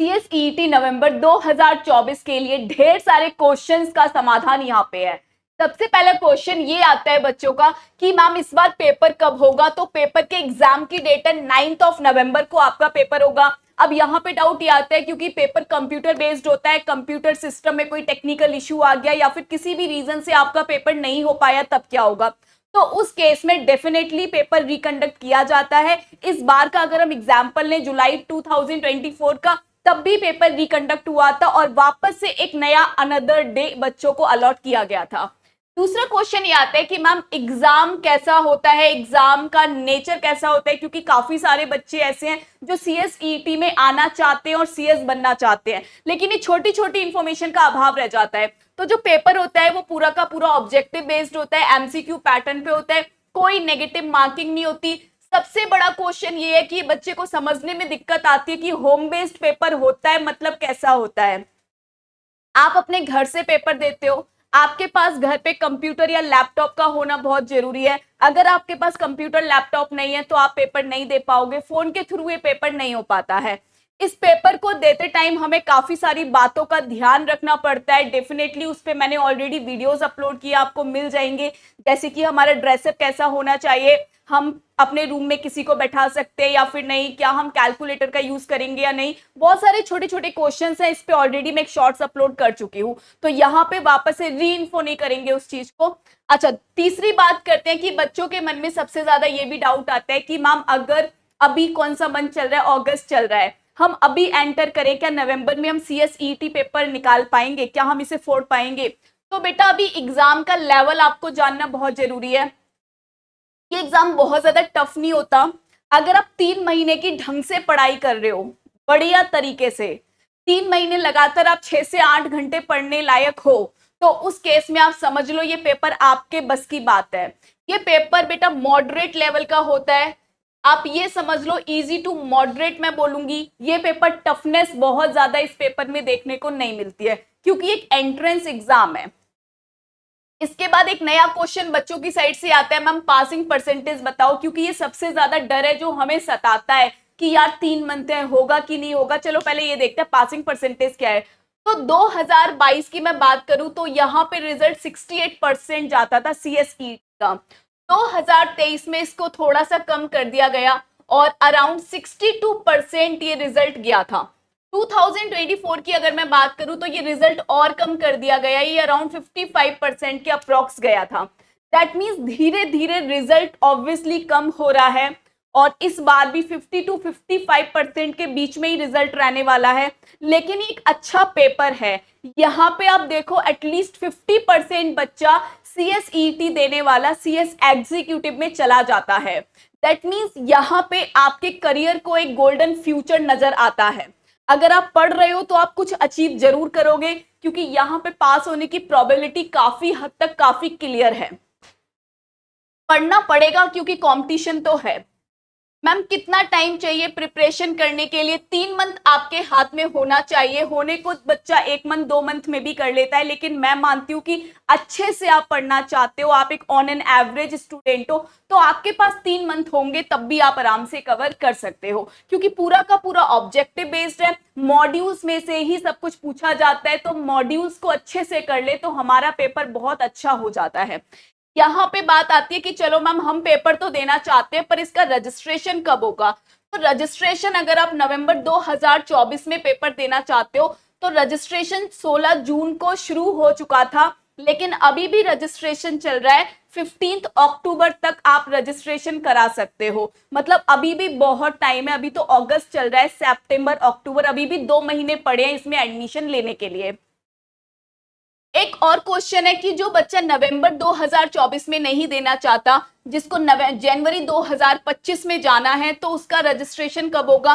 सीएसईटी नवंबर 2024 के लिए ढेर सारे क्वेश्चंस का समाधान यहाँ पे है। सबसे पहला क्वेश्चन ये आता है बच्चों का कि मैम इस बार पेपर कब होगा। तो पेपर के एग्जाम की डेट है 9 नवंबर को आपका पेपर होगा। अब यहाँ पे डाउट ये आता है क्योंकि पेपर कंप्यूटर बेस्ड होता है, कंप्यूटर सिस्टम में कोई टेक्निकल इशू आ गया या फिर किसी भी रीजन से आपका पेपर नहीं हो पाया तब क्या होगा। तो उस केस में डेफिनेटली पेपर रिकंडक्ट किया जाता है। इस बार का अगर हम एग्जाम्पल लें जुलाई 2024 का, तब भी पेपर रिकंडक्ट हुआ था और वापस से एक नया अनदर डे बच्चों को अलॉट किया गया था। दूसरा क्वेश्चन ये आता है कि मैम एग्जाम कैसा होता है, एग्जाम का नेचर कैसा होता है, क्योंकि काफी सारे बच्चे ऐसे हैं जो सीएसईटी में आना चाहते हैं और सीएस बनना चाहते हैं, लेकिन ये छोटी छोटी इंफॉर्मेशन का अभाव रह जाता है। तो जो पेपर होता है वो पूरा का पूरा ऑब्जेक्टिव बेस्ड होता है, एमसीक्यू पैटर्न पे होता है, कोई नेगेटिव मार्किंग नहीं होती। सबसे बड़ा क्वेश्चन ये है कि बच्चे को समझने में दिक्कत आती है कि होम बेस्ड पेपर होता है मतलब कैसा होता है। आप अपने घर से पेपर देते हो, आपके पास घर पे कंप्यूटर या लैपटॉप का होना बहुत जरूरी है। अगर आपके पास कंप्यूटर लैपटॉप नहीं है तो आप पेपर नहीं दे पाओगे, फोन के थ्रू ये पेपर नहीं हो पाता है। इस पेपर को देते टाइम हमें काफी सारी बातों का ध्यान रखना पड़ता है। डेफिनेटली उस पे मैंने ऑलरेडी वीडियोस अपलोड किए, आपको मिल जाएंगे, जैसे कि हमारा ड्रेसअप कैसा होना चाहिए, हम अपने रूम में किसी को बैठा सकते हैं या फिर नहीं, क्या हम कैलकुलेटर का यूज करेंगे या नहीं, बहुत सारे छोटे छोटे क्वेश्चंस हैं। इस पे ऑलरेडी मैं एक शॉर्ट्स अपलोड कर चुकी हूँ, तो यहाँ पे वापस से री इन्फो नहीं करेंगे उस चीज को। अच्छा, तीसरी बात करते हैं कि बच्चों के मन में सबसे ज्यादा ये भी डाउट आता है कि मैम अगर अभी कौन सा मंथ चल रहा है, अगस्त चल रहा है, हम अभी एंटर करें, क्या नवंबर में हम सीएसईटी पेपर निकाल पाएंगे, क्या हम इसे फोड़ पाएंगे। तो बेटा अभी एग्जाम का लेवल आपको जानना बहुत जरूरी है। ये एग्जाम बहुत ज्यादा टफ नहीं होता। अगर आप 3 महीने की ढंग से पढ़ाई कर रहे हो, बढ़िया तरीके से 3 महीने लगातार आप 6 से 8 घंटे पढ़ने लायक हो, तो उस केस में आप समझ लो ये पेपर आपके बस की बात है। ये पेपर बेटा मॉडरेट लेवल का होता है, आप ये समझ लो इजी टू मॉडरेट मैं बोलूंगी। ये पेपर टफनेस बहुत ज्यादा इस पेपर में देखने को नहीं मिलती है क्योंकि एक एंट्रेंस एग्जाम है। इसके बाद एक नया क्वेश्चन बच्चों की साइड से आता है, मैम पासिंग परसेंटेज बताओ, क्योंकि ये सबसे ज्यादा डर है जो हमें सताता है कि यार 3 मंथ है, होगा कि नहीं होगा। चलो पहले ये देखते हैं पासिंग परसेंटेज क्या है। तो 2022 की मैं बात करूं तो यहाँ पे रिजल्ट 68% जाता था सीएसई का। 2023 में इसको थोड़ा सा कम कर दिया गया और अराउंड 62% ये रिजल्ट गया था। 2024 की अगर मैं बात करूं तो ये रिजल्ट और कम कर दिया गया, ये अराउंड 55% के अप्रॉक्स गया था। दैट मींस धीरे धीरे रिजल्ट ऑब्वियसली कम हो रहा है और इस बार भी 50 to 55% के बीच में ही रिजल्ट रहने वाला है। लेकिन एक अच्छा पेपर है, यहाँ पे आप देखो एटलीस्ट 50% बच्चा सीएसईटी देने वाला सीएस एग्जीक्यूटिव में चला जाता है। दैट मींस यहाँ पे आपके करियर को एक गोल्डन फ्यूचर नजर आता है। अगर आप पढ़ रहे हो तो आप कुछ अचीव जरूर करोगे क्योंकि यहाँ पे पास होने की प्रोबेबिलिटी काफी हद तक काफी क्लियर है। पढ़ना पड़ेगा क्योंकि कंपटीशन तो है। मैम कितना टाइम चाहिए प्रिपरेशन करने के लिए? 3 मंथ आपके हाथ में होना चाहिए। होने को बच्चा 1 मंथ 2 मंथ में भी कर लेता है, लेकिन मैं मानती हूँ कि अच्छे से आप पढ़ना चाहते हो, आप एक ऑन एन एवरेज स्टूडेंट हो, तो आपके पास 3 मंथ होंगे तब भी आप आराम से कवर कर सकते हो क्योंकि पूरा का पूरा ऑब्जेक्टिव बेस्ड है। मॉड्यूल्स में से ही सब कुछ पूछा जाता है, तो मॉड्यूल्स को अच्छे से कर ले तो हमारा पेपर बहुत अच्छा हो जाता है। यहाँ पे बात आती है कि चलो मैम हम पेपर तो देना चाहते हैं पर इसका रजिस्ट्रेशन कब होगा। तो रजिस्ट्रेशन अगर आप नवंबर 2024 में पेपर देना चाहते हो तो रजिस्ट्रेशन 16 जून को शुरू हो चुका था, लेकिन अभी भी रजिस्ट्रेशन चल रहा है। 15 अक्टूबर तक आप रजिस्ट्रेशन करा सकते हो, मतलब अभी भी बहुत टाइम है। अभी तो अगस्त चल रहा है, सितंबर अक्टूबर, अभी भी 2 महीने पड़े हैं इसमें एडमिशन लेने के लिए। एक और क्वेश्चन है कि जो बच्चा नवंबर 2024 में नहीं देना चाहता, जिसको जनवरी 2025 में जाना है, तो उसका रजिस्ट्रेशन कब होगा?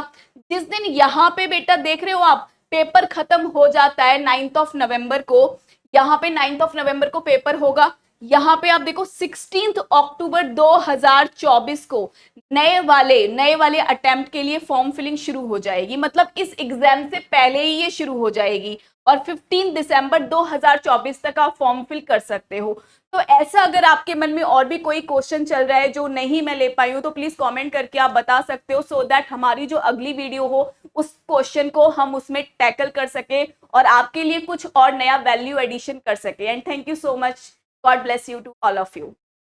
जिस दिन यहाँ पे बेटा देख रहे हो आप पेपर खत्म हो जाता है 9 नवंबर को, यहाँ पे 9 नवंबर को पेपर होगा। यहाँ पे आप देखो 16 अक्टूबर 2024 को नए वाले अटेम्प्ट के लिए फॉर्म फिलिंग शुरू हो जाएगी, मतलब इस एग्जाम से पहले ही ये शुरू हो जाएगी और 15 दिसंबर 2024 तक आप फॉर्म फिल कर सकते हो। तो ऐसा अगर आपके मन में और भी कोई क्वेश्चन चल रहा है जो नहीं मैं ले पाई हूँ तो प्लीज कमेंट करके आप बता सकते हो, सो दैट हमारी जो अगली वीडियो हो उस क्वेश्चन को हम उसमें टैकल कर सके और आपके लिए कुछ और नया वैल्यू एडिशन कर सके। And thank you so much, God bless you to all of you.